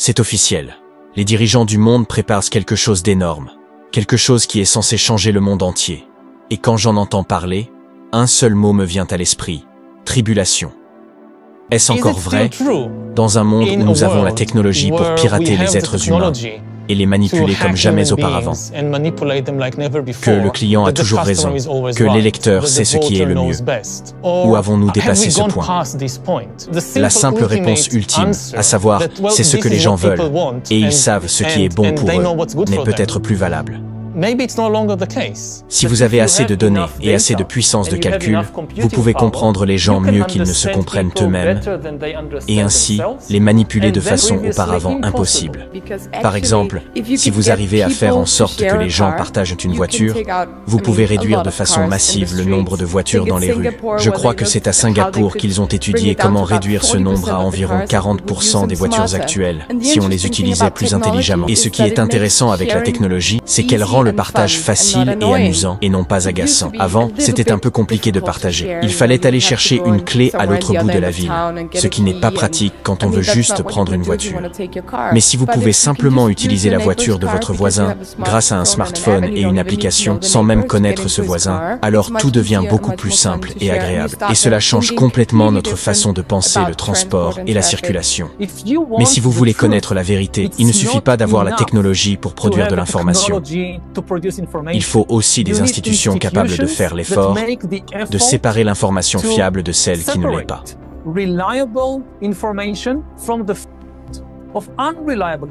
c'est officiel. Les dirigeants du monde préparent quelque chose d'énorme. Quelque chose qui est censé changer le monde entier. Et quand j'en entends parler, un seul mot me vient à l'esprit. Tribulation. Est-ce encore vrai? Dans un monde où nous avons la technologie pour pirater les êtres humains et les manipuler comme jamais auparavant, que le client a toujours raison, que l'électeur sait ce qui est le mieux. Où avons-nous dépassé ce point? La simple réponse ultime, à savoir « c'est ce que les gens veulent » et ils savent ce qui est bon pour eux, n'est peut-être plus valable. Si vous avez assez de données et assez de puissance de calcul, vous pouvez comprendre les gens mieux qu'ils ne se comprennent eux-mêmes et ainsi les manipuler de façon auparavant impossible. Par exemple, si vous arrivez à faire en sorte que les gens partagent une voiture, vous pouvez réduire de façon massive le nombre de voitures dans les rues. Je crois que c'est à Singapour qu'ils ont étudié comment réduire ce nombre à environ 40% des voitures actuelles, si on les utilisait plus intelligemment. Et ce qui est intéressant avec la technologie, c'est qu'elle rend le partage facile et amusant et non pas agaçant. Avant, c'était un peu compliqué de partager. Il fallait aller chercher une clé à l'autre bout de la ville, ce qui n'est pas pratique quand on veut juste prendre une voiture. Mais si vous pouvez simplement utiliser la voiture de votre voisin grâce à un smartphone et une application sans même connaître ce voisin, alors tout devient beaucoup plus simple et agréable. Et cela change complètement notre façon de penser le transport et la circulation. Mais si vous voulez connaître la vérité, il ne suffit pas d'avoir la technologie pour produire de l'information. Il faut aussi des institutions capables de faire l'effort, de séparer l'information fiable de celle qui ne l'est pas.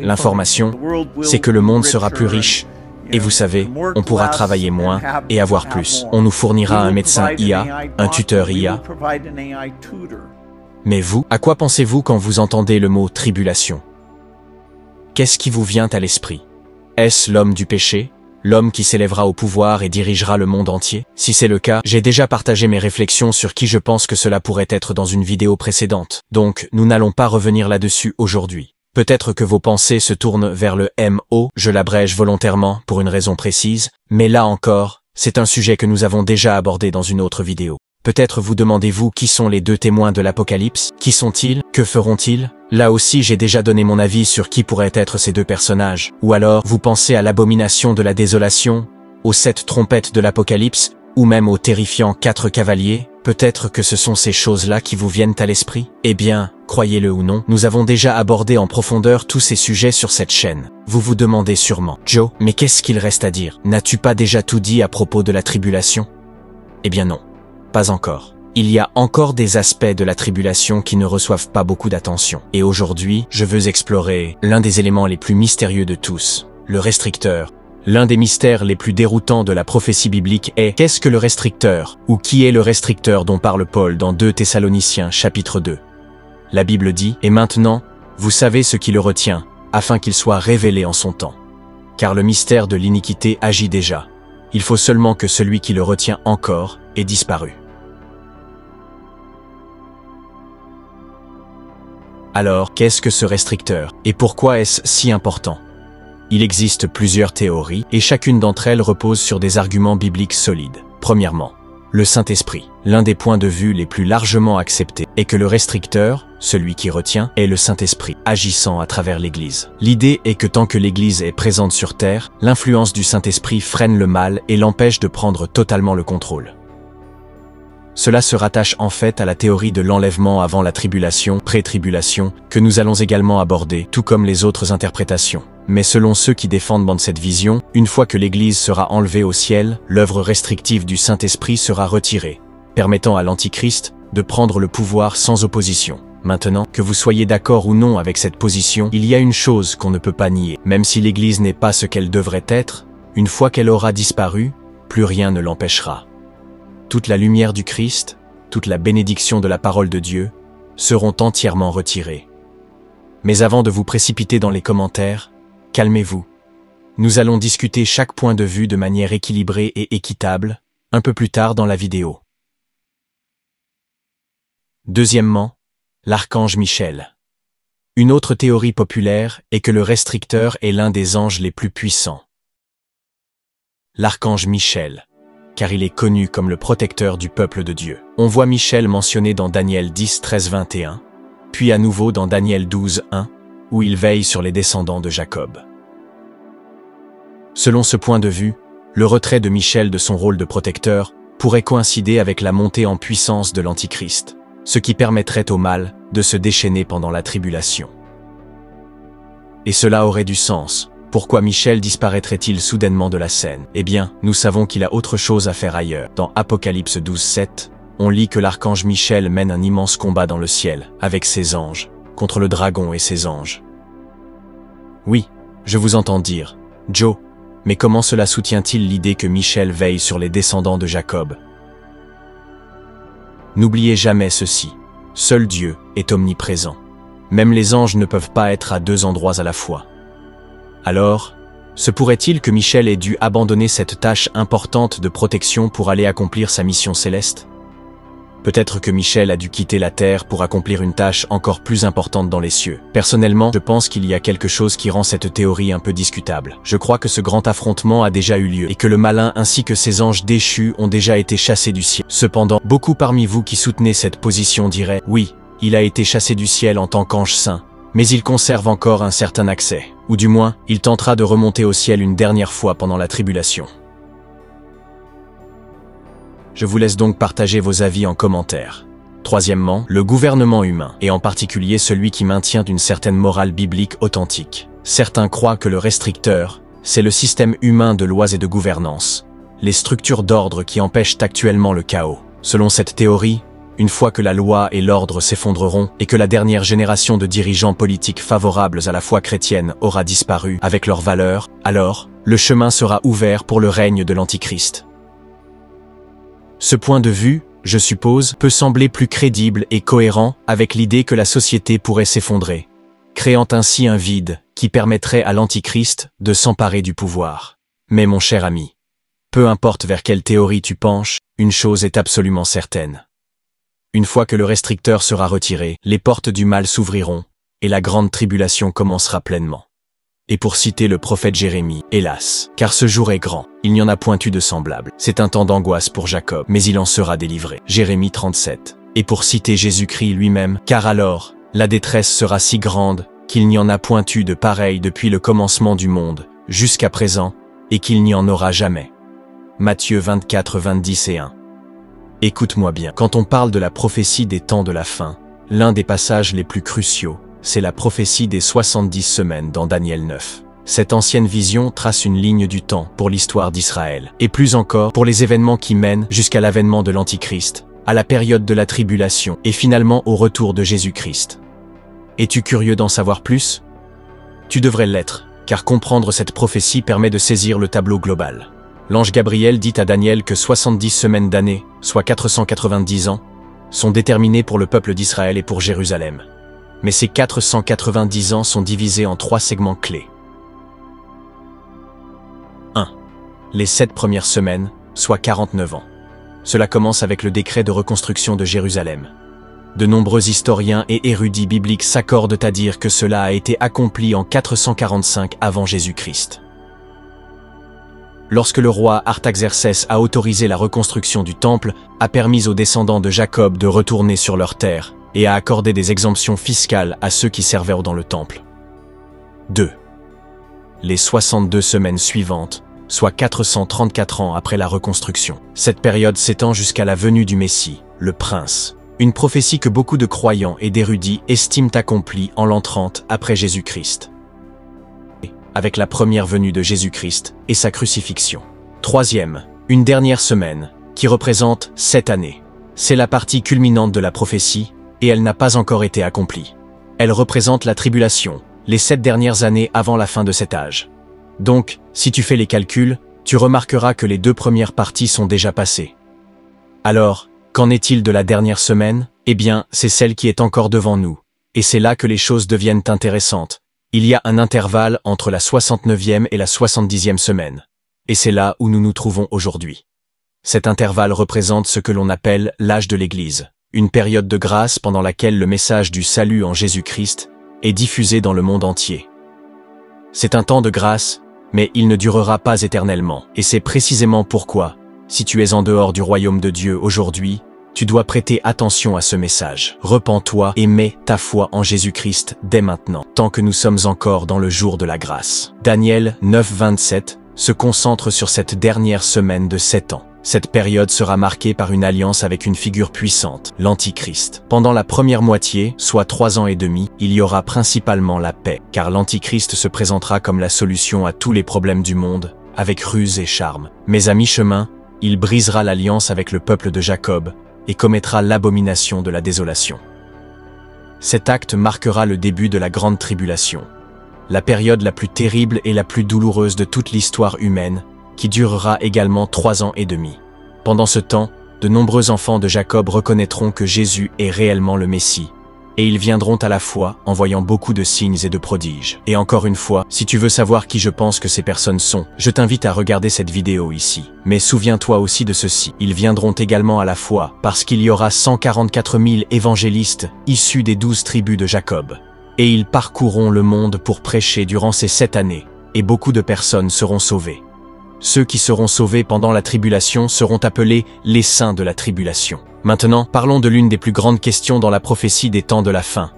L'information, c'est que le monde sera plus riche, et vous savez, on pourra travailler moins et avoir plus. On nous fournira un médecin IA, un tuteur IA. Mais vous, à quoi pensez-vous quand vous entendez le mot tribulation? Qu'est-ce qui vous vient à l'esprit? Est-ce l'homme du péché? L'homme qui s'élèvera au pouvoir et dirigera le monde entier? Si c'est le cas, j'ai déjà partagé mes réflexions sur qui je pense que cela pourrait être dans une vidéo précédente. Donc, nous n'allons pas revenir là-dessus aujourd'hui. Peut-être que vos pensées se tournent vers le MO, je l'abrège volontairement pour une raison précise, mais là encore, c'est un sujet que nous avons déjà abordé dans une autre vidéo. Peut-être vous demandez-vous qui sont les deux témoins de l'Apocalypse? Qui sont-ils? Que feront-ils? Là aussi j'ai déjà donné mon avis sur qui pourraient être ces deux personnages. Ou alors vous pensez à l'abomination de la désolation, aux 7 trompettes de l'Apocalypse, ou même aux terrifiants 4 cavaliers? Peut-être que ce sont ces choses-là qui vous viennent à l'esprit? Eh bien, croyez-le ou non, nous avons déjà abordé en profondeur tous ces sujets sur cette chaîne. Vous vous demandez sûrement, Joe, mais qu'est-ce qu'il reste à dire? N'as-tu pas déjà tout dit à propos de la tribulation? Eh bien non. Pas encore. Il y a encore des aspects de la tribulation qui ne reçoivent pas beaucoup d'attention. Et aujourd'hui, je veux explorer l'un des éléments les plus mystérieux de tous, le restricteur. L'un des mystères les plus déroutants de la prophétie biblique est « Qu'est-ce que le restricteur » ou « Qui est le restricteur » dont parle Paul dans 2 Thessaloniciens chapitre 2. La Bible dit « Et maintenant, vous savez ce qui le retient, afin qu'il soit révélé en son temps. Car le mystère de l'iniquité agit déjà. Il faut seulement que celui qui le retient encore ait disparu. » Alors, qu'est-ce que ce restricteur? Et pourquoi est-ce si important? Il existe plusieurs théories, et chacune d'entre elles repose sur des arguments bibliques solides. Premièrement, le Saint-Esprit. L'un des points de vue les plus largement acceptés est que le restricteur, celui qui retient, est le Saint-Esprit, agissant à travers l'Église. L'idée est que tant que l'Église est présente sur terre, l'influence du Saint-Esprit freine le mal et l'empêche de prendre totalement le contrôle. Cela se rattache en fait à la théorie de l'enlèvement avant la tribulation, pré-tribulation, que nous allons également aborder, tout comme les autres interprétations. Mais selon ceux qui défendent cette vision, une fois que l'Église sera enlevée au ciel, l'œuvre restrictive du Saint-Esprit sera retirée, permettant à l'Antichrist de prendre le pouvoir sans opposition. Maintenant, que vous soyez d'accord ou non avec cette position, il y a une chose qu'on ne peut pas nier. Même si l'Église n'est pas ce qu'elle devrait être, une fois qu'elle aura disparu, plus rien ne l'empêchera. Toute la lumière du Christ, toute la bénédiction de la parole de Dieu, seront entièrement retirées. Mais avant de vous précipiter dans les commentaires, calmez-vous. Nous allons discuter chaque point de vue de manière équilibrée et équitable, un peu plus tard dans la vidéo. Deuxièmement, l'archange Michel. Une autre théorie populaire est que le restricteur est l'un des anges les plus puissants. L'archange Michel, car il est connu comme le protecteur du peuple de Dieu. On voit Michel mentionné dans Daniel 10, 13, 21, puis à nouveau dans Daniel 12, 1, où il veille sur les descendants de Jacob. Selon ce point de vue, le retrait de Michel de son rôle de protecteur pourrait coïncider avec la montée en puissance de l'Antichrist, ce qui permettrait au mal de se déchaîner pendant la tribulation. Et cela aurait du sens. Pourquoi Michel disparaîtrait-il soudainement de la scène? Eh bien, nous savons qu'il a autre chose à faire ailleurs. Dans Apocalypse 12:7, on lit que l'archange Michel mène un immense combat dans le ciel, avec ses anges, contre le dragon et ses anges. Oui, je vous entends dire, Joe, mais comment cela soutient-il l'idée que Michel veille sur les descendants de Jacob? N'oubliez jamais ceci, seul Dieu est omniprésent. Même les anges ne peuvent pas être à deux endroits à la fois. Alors, se pourrait-il que Michel ait dû abandonner cette tâche importante de protection pour aller accomplir sa mission céleste? Peut-être que Michel a dû quitter la terre pour accomplir une tâche encore plus importante dans les cieux. Personnellement, je pense qu'il y a quelque chose qui rend cette théorie un peu discutable. Je crois que ce grand affrontement a déjà eu lieu et que le malin ainsi que ses anges déchus ont déjà été chassés du ciel. Cependant, beaucoup parmi vous qui soutenez cette position diraient « Oui, il a été chassé du ciel en tant qu'ange saint, mais il conserve encore un certain accès, ou du moins, il tentera de remonter au ciel une dernière fois pendant la tribulation. » Je vous laisse donc partager vos avis en commentaire. Troisièmement, le gouvernement humain, et en particulier celui qui maintient une certaine morale biblique authentique. Certains croient que le restricteur, c'est le système humain de lois et de gouvernance, les structures d'ordre qui empêchent actuellement le chaos. Selon cette théorie, une fois que la loi et l'ordre s'effondreront et que la dernière génération de dirigeants politiques favorables à la foi chrétienne aura disparu avec leurs valeurs, alors, le chemin sera ouvert pour le règne de l'Antichrist. Ce point de vue, je suppose, peut sembler plus crédible et cohérent avec l'idée que la société pourrait s'effondrer, créant ainsi un vide qui permettrait à l'Antichrist de s'emparer du pouvoir. Mais mon cher ami, peu importe vers quelle théorie tu penches, une chose est absolument certaine. Une fois que le restricteur sera retiré, les portes du mal s'ouvriront, et la grande tribulation commencera pleinement. Et pour citer le prophète Jérémie, hélas, car ce jour est grand, il n'y en a point eu de semblable. C'est un temps d'angoisse pour Jacob, mais il en sera délivré. Jérémie 37. Et pour citer Jésus-Christ lui-même, car alors, la détresse sera si grande, qu'il n'y en a point eu de pareil depuis le commencement du monde, jusqu'à présent, et qu'il n'y en aura jamais. Matthieu 24, 20 et 1. Écoute-moi bien, quand on parle de la prophétie des temps de la fin, l'un des passages les plus cruciaux, c'est la prophétie des 70 semaines dans Daniel 9. Cette ancienne vision trace une ligne du temps pour l'histoire d'Israël, et plus encore pour les événements qui mènent jusqu'à l'avènement de l'Antichrist, à la période de la tribulation et finalement au retour de Jésus-Christ. Es-tu curieux d'en savoir plus? Tu devrais l'être, car comprendre cette prophétie permet de saisir le tableau global. L'ange Gabriel dit à Daniel que 70 semaines d'années, soit 490 ans, sont déterminées pour le peuple d'Israël et pour Jérusalem. Mais ces 490 ans sont divisés en 3 segments clés. 1. Les 7 premières semaines, soit 49 ans. Cela commence avec le décret de reconstruction de Jérusalem. De nombreux historiens et érudits bibliques s'accordent à dire que cela a été accompli en 445 avant Jésus-Christ. Lorsque le roi Artaxerxès a autorisé la reconstruction du temple, a permis aux descendants de Jacob de retourner sur leur terre, et a accordé des exemptions fiscales à ceux qui servaient dans le temple. 2. Les 62 semaines suivantes, soit 434 ans après la reconstruction. Cette période s'étend jusqu'à la venue du Messie, le Prince, une prophétie que beaucoup de croyants et d'érudits estiment accomplie en l'an 30 après Jésus-Christ, avec la première venue de Jésus-Christ et sa crucifixion. 3e, une dernière semaine, qui représente 7 années. C'est la partie culminante de la prophétie, et elle n'a pas encore été accomplie. Elle représente la tribulation, les 7 dernières années avant la fin de cet âge. Donc, si tu fais les calculs, tu remarqueras que les 2 premières parties sont déjà passées. Alors, qu'en est-il de la dernière semaine? Eh bien, c'est celle qui est encore devant nous. Et c'est là que les choses deviennent intéressantes. Il y a un intervalle entre la 69e et la 70e semaine. Et c'est là où nous nous trouvons aujourd'hui. Cet intervalle représente ce que l'on appelle l'âge de l'Église. Une période de grâce pendant laquelle le message du salut en Jésus-Christ est diffusé dans le monde entier. C'est un temps de grâce, mais il ne durera pas éternellement. Et c'est précisément pourquoi, si tu es en dehors du royaume de Dieu aujourd'hui, Tu dois prêter attention à ce message. Repens-toi et mets ta foi en Jésus-Christ dès maintenant, tant que nous sommes encore dans le jour de la grâce. Daniel 9, 27 se concentre sur cette dernière semaine de 7 ans. Cette période sera marquée par une alliance avec une figure puissante, l'Antichrist. Pendant la première moitié, soit 3 ans et demi, il y aura principalement la paix, car l'Antichrist se présentera comme la solution à tous les problèmes du monde, avec ruse et charme. Mais à mi-chemin, il brisera l'alliance avec le peuple de Jacob et commettra l'abomination de la désolation. Cet acte marquera le début de la grande tribulation, la période la plus terrible et la plus douloureuse de toute l'histoire humaine, qui durera également 3 ans et demi. Pendant ce temps, de nombreux enfants de Jacob reconnaîtront que Jésus est réellement le Messie, et ils viendront à la foi en voyant beaucoup de signes et de prodiges. Et encore une fois, si tu veux savoir qui je pense que ces personnes sont, je t'invite à regarder cette vidéo ici. Mais souviens-toi aussi de ceci, ils viendront également à la foi, parce qu'il y aura 144 000 évangélistes issus des 12 tribus de Jacob. Et ils parcourront le monde pour prêcher durant ces 7 années, et beaucoup de personnes seront sauvées. Ceux qui seront sauvés pendant la tribulation seront appelés les saints de la tribulation. Maintenant, parlons de l'une des plus grandes questions dans la prophétie des temps de la fin.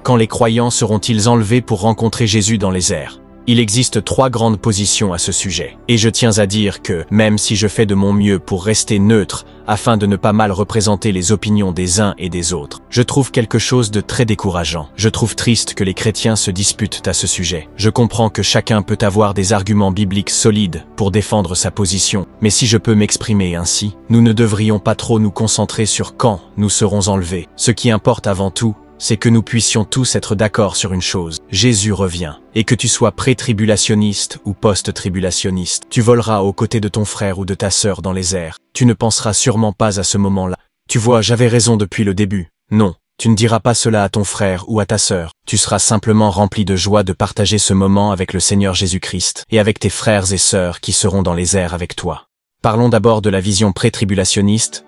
Quand les croyants seront-ils enlevés pour rencontrer Jésus dans les airs? Il existe 3 grandes positions à ce sujet. Et je tiens à dire que, même si je fais de mon mieux pour rester neutre, afin de ne pas mal représenter les opinions des uns et des autres, je trouve quelque chose de très décourageant. Je trouve triste que les chrétiens se disputent à ce sujet. Je comprends que chacun peut avoir des arguments bibliques solides pour défendre sa position, mais si je peux m'exprimer ainsi, nous ne devrions pas trop nous concentrer sur quand nous serons enlevés. Ce qui importe avant tout, c'est que nous puissions tous être d'accord sur une chose. Jésus revient. Et que tu sois pré-tribulationniste ou post-tribulationniste, tu voleras aux côtés de ton frère ou de ta sœur dans les airs. Tu ne penseras sûrement pas à ce moment-là. Tu vois, j'avais raison depuis le début. Non, tu ne diras pas cela à ton frère ou à ta sœur. Tu seras simplement rempli de joie de partager ce moment avec le Seigneur Jésus-Christ et avec tes frères et sœurs qui seront dans les airs avec toi. Parlons d'abord de la vision pré-tribulationniste.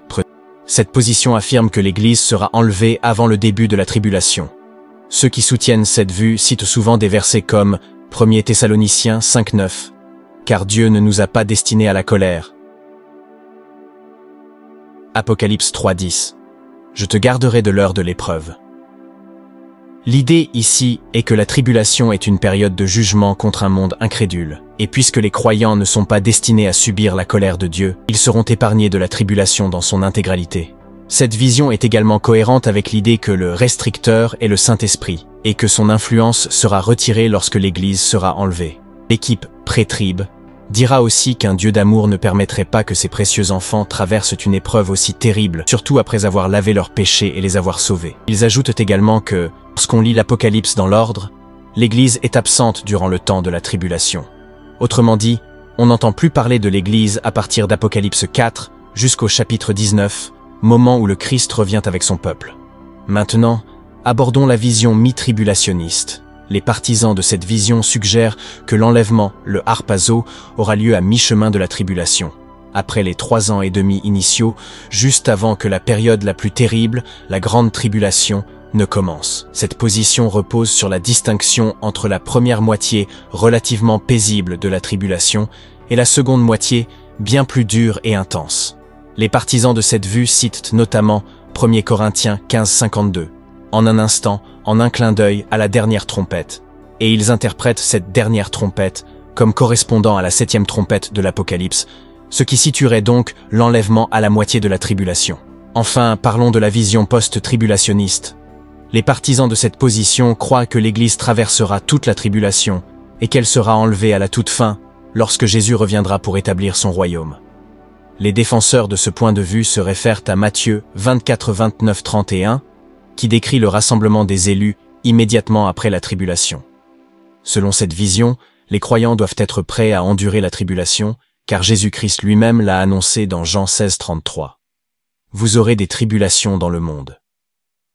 Cette position affirme que l'Église sera enlevée avant le début de la tribulation. Ceux qui soutiennent cette vue citent souvent des versets comme 1 Thessaloniciens 5,9 « Car Dieu ne nous a pas destinés à la colère » Apocalypse 3,10 « Je te garderai de l'heure de l'épreuve » L'idée ici est que la tribulation est une période de jugement contre un monde incrédule. Et puisque les croyants ne sont pas destinés à subir la colère de Dieu, ils seront épargnés de la tribulation dans son intégralité. Cette vision est également cohérente avec l'idée que le restricteur est le Saint-Esprit, et que son influence sera retirée lorsque l'Église sera enlevée. L'équipe pré-trib dira aussi qu'un Dieu d'amour ne permettrait pas que ses précieux enfants traversent une épreuve aussi terrible, surtout après avoir lavé leurs péchés et les avoir sauvés. Ils ajoutent également que, lorsqu'on lit l'Apocalypse dans l'ordre, l'Église est absente durant le temps de la tribulation. Autrement dit, on n'entend plus parler de l'Église à partir d'Apocalypse 4 jusqu'au chapitre 19, moment où le Christ revient avec son peuple. Maintenant, abordons la vision mi-tribulationniste. Les partisans de cette vision suggèrent que l'enlèvement, le harpazo, aura lieu à mi-chemin de la tribulation, après les 3 ans et demi initiaux, juste avant que la période la plus terrible, la grande tribulation, ne commence. Cette position repose sur la distinction entre la première moitié relativement paisible de la tribulation et la seconde moitié bien plus dure et intense. Les partisans de cette vue citent notamment 1 Corinthiens 15,52. En un instant, en un clin d'œil à la dernière trompette, et ils interprètent cette dernière trompette comme correspondant à la 7e trompette de l'Apocalypse, ce qui situerait donc l'enlèvement à la moitié de la tribulation. Enfin, parlons de la vision post-tribulationniste. Les partisans de cette position croient que l'Église traversera toute la tribulation et qu'elle sera enlevée à la toute fin lorsque Jésus reviendra pour établir son royaume. Les défenseurs de ce point de vue se réfèrent à Matthieu 24, 29, 31, qui décrit le rassemblement des élus immédiatement après la tribulation. Selon cette vision, les croyants doivent être prêts à endurer la tribulation, car Jésus-Christ lui-même l'a annoncé dans Jean 16, 33. Vous aurez des tribulations dans le monde.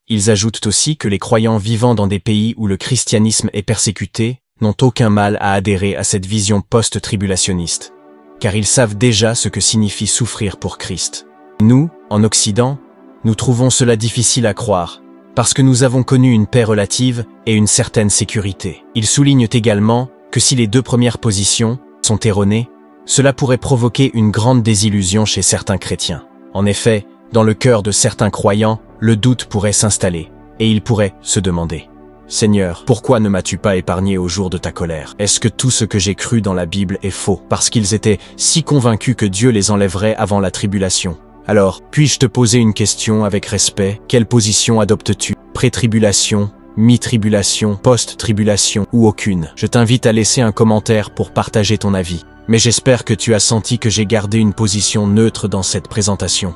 Ils ajoutent aussi que les croyants vivant dans des pays où le christianisme est persécuté n'ont aucun mal à adhérer à cette vision post-tribulationniste, car ils savent déjà ce que signifie souffrir pour Christ. Nous, en Occident, nous trouvons cela difficile à croire, parce que nous avons connu une paix relative et une certaine sécurité. Ils soulignent également que si les 2 premières positions sont erronées, cela pourrait provoquer une grande désillusion chez certains chrétiens. En effet, Dans le cœur de certains croyants, le doute pourrait s'installer, et ils pourraient se demander « Seigneur, pourquoi ne m'as-tu pas épargné au jour de ta colère? Est-ce que tout ce que j'ai cru dans la Bible est faux, parce qu'ils étaient si convaincus que Dieu les enlèverait avant la tribulation? Alors, puis-je te poser une question avec respect? Quelle position adoptes-tu? Pré-tribulation, mi-tribulation, post-tribulation ou aucune? Je t'invite à laisser un commentaire pour partager ton avis. Mais j'espère que tu as senti que j'ai gardé une position neutre dans cette présentation.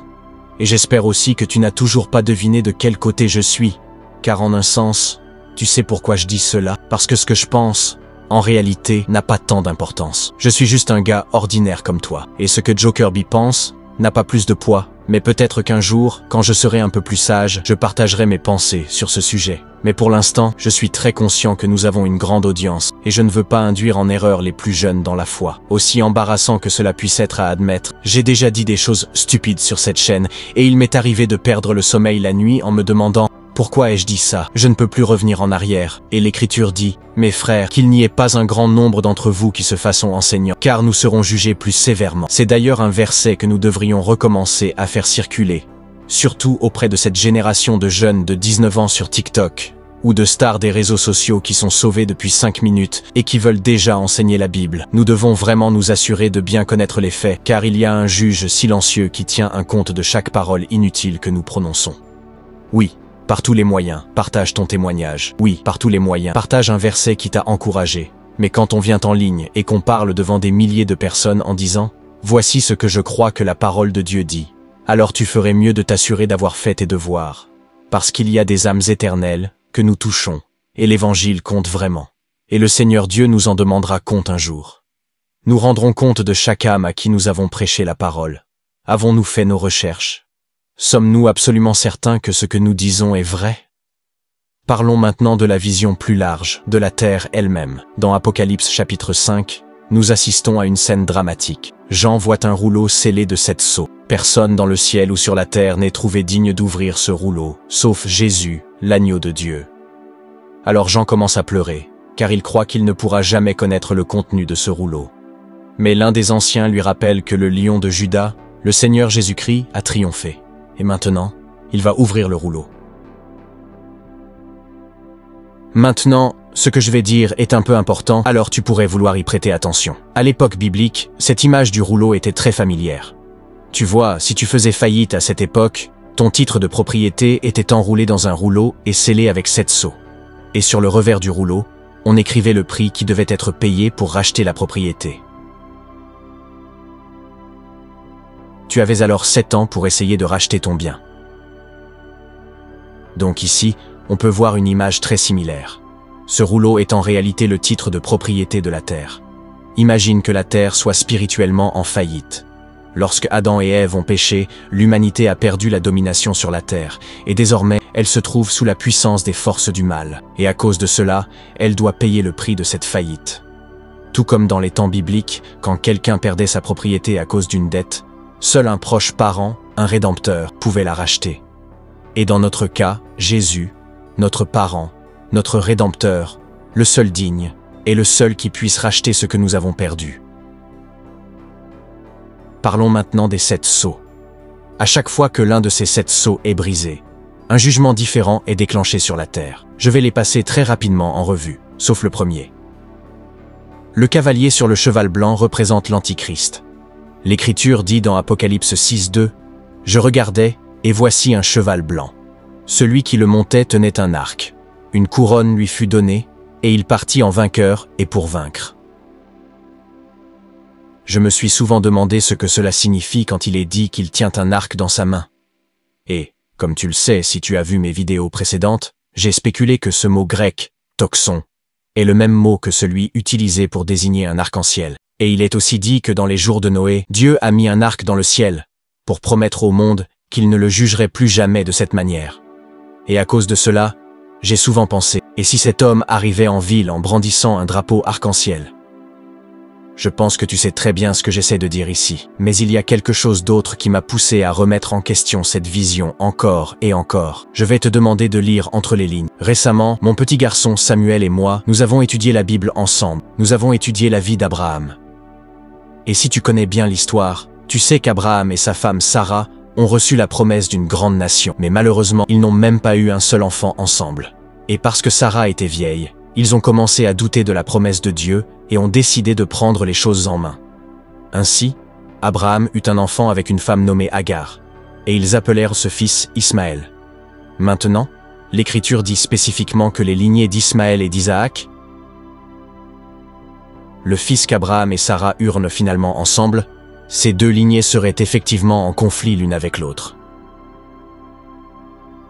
Et j'espère aussi que tu n'as toujours pas deviné de quel côté je suis, car en un sens, tu sais pourquoi je dis cela? Parce que ce que je pense, en réalité, n'a pas tant d'importance. Je suis juste un gars ordinaire comme toi. Et ce que Joe Kirby pense n'a pas plus de poids. Mais peut-être qu'un jour, quand je serai un peu plus sage, je partagerai mes pensées sur ce sujet. Mais pour l'instant, je suis très conscient que nous avons une grande audience, et je ne veux pas induire en erreur les plus jeunes dans la foi. Aussi embarrassant que cela puisse être à admettre, j'ai déjà dit des choses stupides sur cette chaîne, et il m'est arrivé de perdre le sommeil la nuit en me demandant « Pourquoi ai-je dit ça? Je ne peux plus revenir en arrière. » Et l'Écriture dit « Mes frères, qu'il n'y ait pas un grand nombre d'entre vous qui se fassent enseignants, car nous serons jugés plus sévèrement. » C'est d'ailleurs un verset que nous devrions recommencer à faire circuler, surtout auprès de cette génération de jeunes de 19 ans sur TikTok, ou de stars des réseaux sociaux qui sont sauvés depuis 5 minutes et qui veulent déjà enseigner la Bible. Nous devons vraiment nous assurer de bien connaître les faits, car il y a un juge silencieux qui tient un compte de chaque parole inutile que nous prononçons. Oui. Par tous les moyens, partage ton témoignage. Oui, par tous les moyens, partage un verset qui t'a encouragé. Mais quand on vient en ligne et qu'on parle devant des milliers de personnes en disant « Voici ce que je crois que la parole de Dieu dit », alors tu ferais mieux de t'assurer d'avoir fait tes devoirs. Parce qu'il y a des âmes éternelles que nous touchons, et l'Évangile compte vraiment. Et le Seigneur Dieu nous en demandera compte un jour. Nous rendrons compte de chaque âme à qui nous avons prêché la parole. Avons-nous fait nos recherches? Sommes-nous absolument certains que ce que nous disons est vrai? Parlons maintenant de la vision plus large, de la terre elle-même. Dans Apocalypse chapitre 5, nous assistons à une scène dramatique. Jean voit un rouleau scellé de 7 sceaux. Personne dans le ciel ou sur la terre n'est trouvé digne d'ouvrir ce rouleau, sauf Jésus, l'agneau de Dieu. Alors Jean commence à pleurer, car il croit qu'il ne pourra jamais connaître le contenu de ce rouleau. Mais l'un des anciens lui rappelle que le lion de Juda, le Seigneur Jésus-Christ, a triomphé. Et maintenant, il va ouvrir le rouleau. Maintenant, ce que je vais dire est un peu important, alors tu pourrais vouloir y prêter attention. À l'époque biblique, cette image du rouleau était très familière. Tu vois, si tu faisais faillite à cette époque, ton titre de propriété était enroulé dans un rouleau et scellé avec 7 sceaux. Et sur le revers du rouleau, on écrivait le prix qui devait être payé pour racheter la propriété. Tu avais alors 7 ans pour essayer de racheter ton bien. Donc ici, on peut voir une image très similaire. Ce rouleau est en réalité le titre de propriété de la terre. Imagine que la terre soit spirituellement en faillite. Lorsque Adam et Ève ont péché, l'humanité a perdu la domination sur la terre, et désormais, elle se trouve sous la puissance des forces du mal. Et à cause de cela, elle doit payer le prix de cette faillite. Tout comme dans les temps bibliques, quand quelqu'un perdait sa propriété à cause d'une dette, seul un proche parent, un rédempteur, pouvait la racheter. Et dans notre cas, Jésus, notre parent, notre rédempteur, le seul digne, est le seul qui puisse racheter ce que nous avons perdu. Parlons maintenant des 7 sceaux. À chaque fois que l'un de ces 7 sceaux est brisé, un jugement différent est déclenché sur la terre. Je vais les passer très rapidement en revue, sauf le premier. Le cavalier sur le cheval blanc représente l'Antichrist. L'Écriture dit dans Apocalypse 6:2 « Je regardais, et voici un cheval blanc. Celui qui le montait tenait un arc. Une couronne lui fut donnée, et il partit en vainqueur et pour vaincre. » Je me suis souvent demandé ce que cela signifie quand il est dit qu'il tient un arc dans sa main. Et, comme tu le sais si tu as vu mes vidéos précédentes, j'ai spéculé que ce mot grec, toxon, est le même mot que celui utilisé pour désigner un arc-en-ciel. Et il est aussi dit que dans les jours de Noé, Dieu a mis un arc dans le ciel, pour promettre au monde qu'il ne le jugerait plus jamais de cette manière. Et à cause de cela, j'ai souvent pensé, et si cet homme arrivait en ville en brandissant un drapeau arc-en-ciel? Je pense que tu sais très bien ce que j'essaie de dire ici, mais il y a quelque chose d'autre qui m'a poussé à remettre en question cette vision encore et encore. Je vais te demander de lire entre les lignes. Récemment, mon petit garçon Samuel et moi, nous avons étudié la Bible ensemble. Nous avons étudié la vie d'Abraham. Et si tu connais bien l'histoire, tu sais qu'Abraham et sa femme Sarah ont reçu la promesse d'une grande nation, mais malheureusement, ils n'ont même pas eu un seul enfant ensemble. Et parce que Sarah était vieille, ils ont commencé à douter de la promesse de Dieu et ont décidé de prendre les choses en main. Ainsi, Abraham eut un enfant avec une femme nommée Agar, et ils appelèrent ce fils Ismaël. Maintenant, l'Écriture dit spécifiquement que les lignées d'Ismaël et d'Isaac, le fils qu'Abraham et Sarah eurent finalement ensemble, ces deux lignées seraient effectivement en conflit l'une avec l'autre.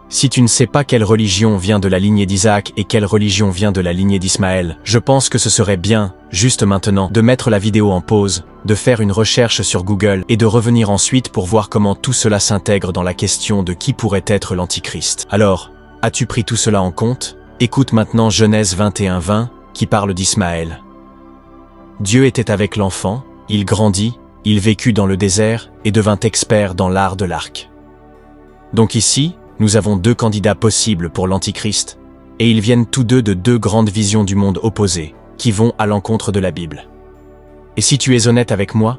Si tu ne sais pas quelle religion vient de la lignée d'Isaac et quelle religion vient de la lignée d'Ismaël, je pense que ce serait bien, juste maintenant, de mettre la vidéo en pause, de faire une recherche sur Google et de revenir ensuite pour voir comment tout cela s'intègre dans la question de qui pourrait être l'Antichrist. Alors, as-tu pris tout cela en compte? Écoute maintenant Genèse 21:20, qui parle d'Ismaël. Dieu était avec l'enfant, il grandit, il vécut dans le désert et devint expert dans l'art de l'arc. Donc ici, nous avons deux candidats possibles pour l'Antichrist, et ils viennent tous deux de deux grandes visions du monde opposées, qui vont à l'encontre de la Bible. Et si tu es honnête avec moi,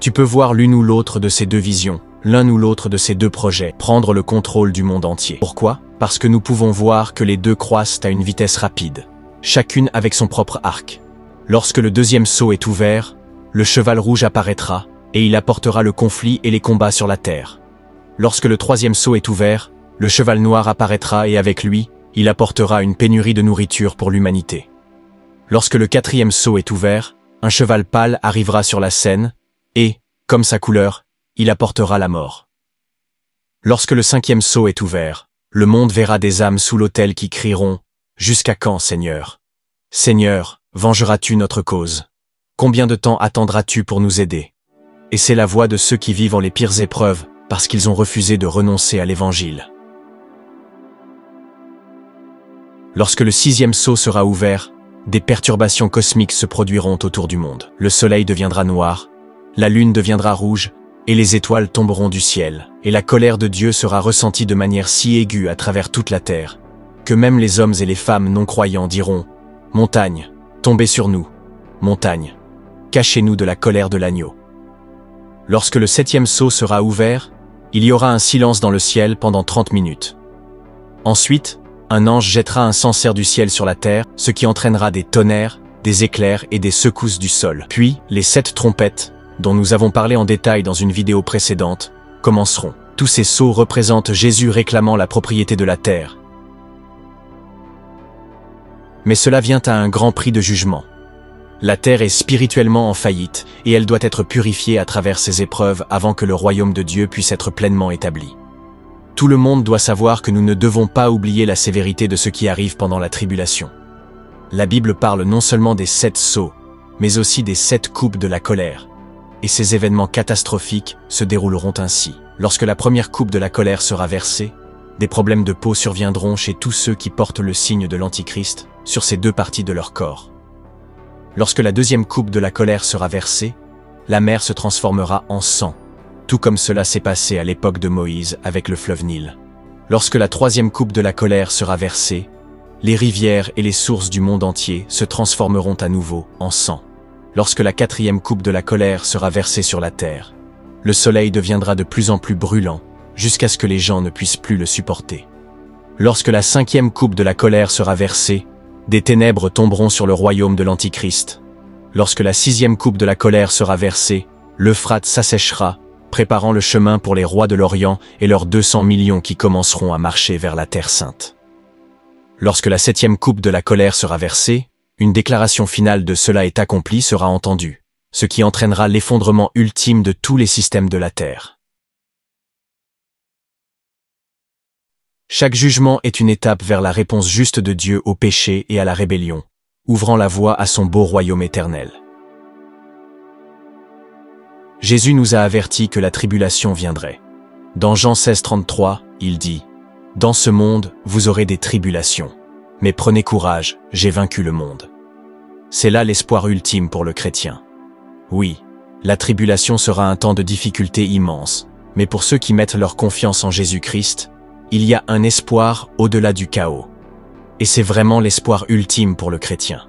tu peux voir l'une ou l'autre de ces deux visions, l'un ou l'autre de ces deux projets, prendre le contrôle du monde entier. Pourquoi? Parce que nous pouvons voir que les deux croissent à une vitesse rapide, chacune avec son propre arc. Lorsque le deuxième sceau est ouvert, le cheval rouge apparaîtra, et il apportera le conflit et les combats sur la terre. Lorsque le troisième sceau est ouvert, le cheval noir apparaîtra et avec lui, il apportera une pénurie de nourriture pour l'humanité. Lorsque le quatrième sceau est ouvert, un cheval pâle arrivera sur la scène, et, comme sa couleur, il apportera la mort. Lorsque le cinquième sceau est ouvert, le monde verra des âmes sous l'autel qui crieront « Jusqu'à quand, Seigneur? Seigneur, vengeras-tu notre cause? Combien de temps attendras-tu pour nous aider ?» Et c'est la voix de ceux qui vivent en les pires épreuves, parce qu'ils ont refusé de renoncer à l'Évangile. Lorsque le sixième sceau sera ouvert, des perturbations cosmiques se produiront autour du monde. Le soleil deviendra noir, la lune deviendra rouge, et les étoiles tomberont du ciel. Et la colère de Dieu sera ressentie de manière si aiguë à travers toute la terre, que même les hommes et les femmes non-croyants diront « Montagne, tombez sur nous, montagne, cachez-nous de la colère de l'agneau. » Lorsque le septième sceau sera ouvert, il y aura un silence dans le ciel pendant 30 minutes. Ensuite, un ange jettera un censer du ciel sur la terre, ce qui entraînera des tonnerres, des éclairs et des secousses du sol. Puis, les 7 trompettes, dont nous avons parlé en détail dans une vidéo précédente, commenceront. Tous ces sceaux représentent Jésus réclamant la propriété de la terre. Mais cela vient à un grand prix de jugement. La terre est spirituellement en faillite, et elle doit être purifiée à travers ces épreuves avant que le royaume de Dieu puisse être pleinement établi. Tout le monde doit savoir que nous ne devons pas oublier la sévérité de ce qui arrive pendant la tribulation. La Bible parle non seulement des 7 sceaux, mais aussi des 7 coupes de la colère. Et ces événements catastrophiques se dérouleront ainsi. Lorsque la première coupe de la colère sera versée, des problèmes de peau surviendront chez tous ceux qui portent le signe de l'Antichrist sur ces deux parties de leur corps. Lorsque la deuxième coupe de la colère sera versée, la mer se transformera en sang, tout comme cela s'est passé à l'époque de Moïse avec le fleuve Nil. Lorsque la troisième coupe de la colère sera versée, les rivières et les sources du monde entier se transformeront à nouveau en sang. Lorsque la quatrième coupe de la colère sera versée sur la terre, le soleil deviendra de plus en plus brûlant, jusqu'à ce que les gens ne puissent plus le supporter. Lorsque la cinquième coupe de la colère sera versée, des ténèbres tomberont sur le royaume de l'Antichrist. Lorsque la sixième coupe de la colère sera versée, l'Euphrate s'asséchera, préparant le chemin pour les rois de l'Orient et leurs 200 millions qui commenceront à marcher vers la Terre Sainte. Lorsque la septième coupe de la colère sera versée, une déclaration finale de cela est accomplie sera entendue, ce qui entraînera l'effondrement ultime de tous les systèmes de la Terre. Chaque jugement est une étape vers la réponse juste de Dieu au péché et à la rébellion, ouvrant la voie à son beau royaume éternel. Jésus nous a avertis que la tribulation viendrait. Dans Jean 16:33, il dit « Dans ce monde, vous aurez des tribulations. Mais prenez courage, j'ai vaincu le monde. » C'est là l'espoir ultime pour le chrétien. Oui, la tribulation sera un temps de difficulté immense, mais pour ceux qui mettent leur confiance en Jésus-Christ, il y a un espoir au-delà du chaos. Et c'est vraiment l'espoir ultime pour le chrétien.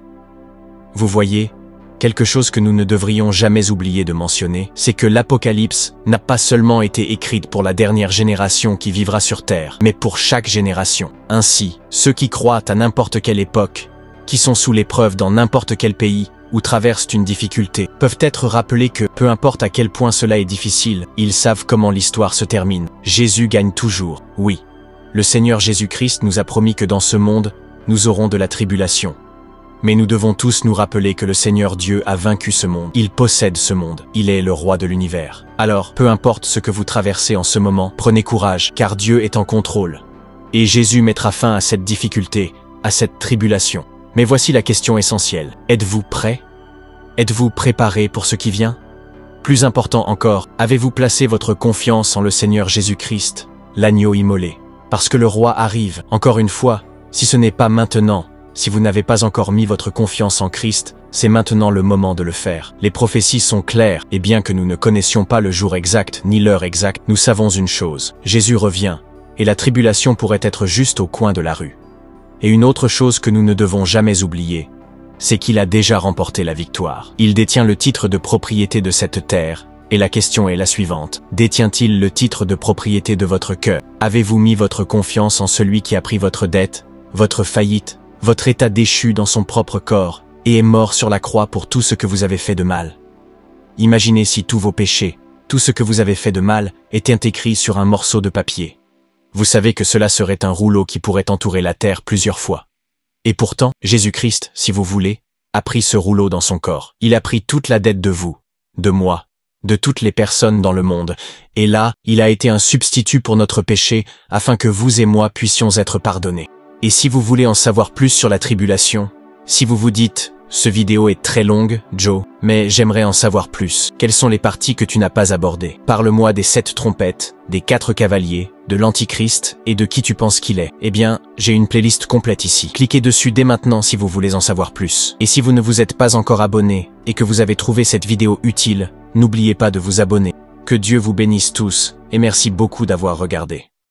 Vous voyez, Quelque chose que nous ne devrions jamais oublier de mentionner, c'est que l'Apocalypse n'a pas seulement été écrite pour la dernière génération qui vivra sur Terre, mais pour chaque génération. Ainsi, ceux qui croient à n'importe quelle époque, qui sont sous l'épreuve dans n'importe quel pays, ou traversent une difficulté, peuvent être rappelés que, peu importe à quel point cela est difficile, ils savent comment l'histoire se termine. Jésus gagne toujours. Oui, le Seigneur Jésus-Christ nous a promis que dans ce monde, nous aurons de la tribulation. Mais nous devons tous nous rappeler que le Seigneur Dieu a vaincu ce monde. Il possède ce monde. Il est le roi de l'univers. Alors, peu importe ce que vous traversez en ce moment, prenez courage, car Dieu est en contrôle. Et Jésus mettra fin à cette difficulté, à cette tribulation. Mais voici la question essentielle. Êtes-vous prêt? Êtes-vous préparé pour ce qui vient? Plus important encore, avez-vous placé votre confiance en le Seigneur Jésus-Christ, l'agneau immolé? Parce que le roi arrive, encore une fois, si ce n'est pas maintenant, si vous n'avez pas encore mis votre confiance en Christ, c'est maintenant le moment de le faire. Les prophéties sont claires, et bien que nous ne connaissions pas le jour exact ni l'heure exacte, nous savons une chose, Jésus revient, et la tribulation pourrait être juste au coin de la rue. Et une autre chose que nous ne devons jamais oublier, c'est qu'il a déjà remporté la victoire. Il détient le titre de propriété de cette terre, et la question est la suivante. Détient-il le titre de propriété de votre cœur? Avez-vous mis votre confiance en celui qui a pris votre dette, votre faillite, votre état déchu dans son propre corps, et est mort sur la croix pour tout ce que vous avez fait de mal? Imaginez si tous vos péchés, tout ce que vous avez fait de mal, étaient écrits sur un morceau de papier. Vous savez que cela serait un rouleau qui pourrait entourer la terre plusieurs fois. Et pourtant, Jésus-Christ, si vous voulez, a pris ce rouleau dans son corps. Il a pris toute la dette de vous, de moi, de toutes les personnes dans le monde. Et là, il a été un substitut pour notre péché, afin que vous et moi puissions être pardonnés. Et si vous voulez en savoir plus sur la tribulation, si vous vous dites « Ce vidéo est très longue, Joe, mais j'aimerais en savoir plus. Quelles sont les parties que tu n'as pas abordées? Parle-moi des 7 trompettes, des 4 cavaliers, de l'Antichrist et de qui tu penses qu'il est. Eh bien, j'ai une playlist complète ici. Cliquez dessus dès maintenant si vous voulez en savoir plus. Et si vous ne vous êtes pas encore abonné et que vous avez trouvé cette vidéo utile, n'oubliez pas de vous abonner. Que Dieu vous bénisse tous et merci beaucoup d'avoir regardé.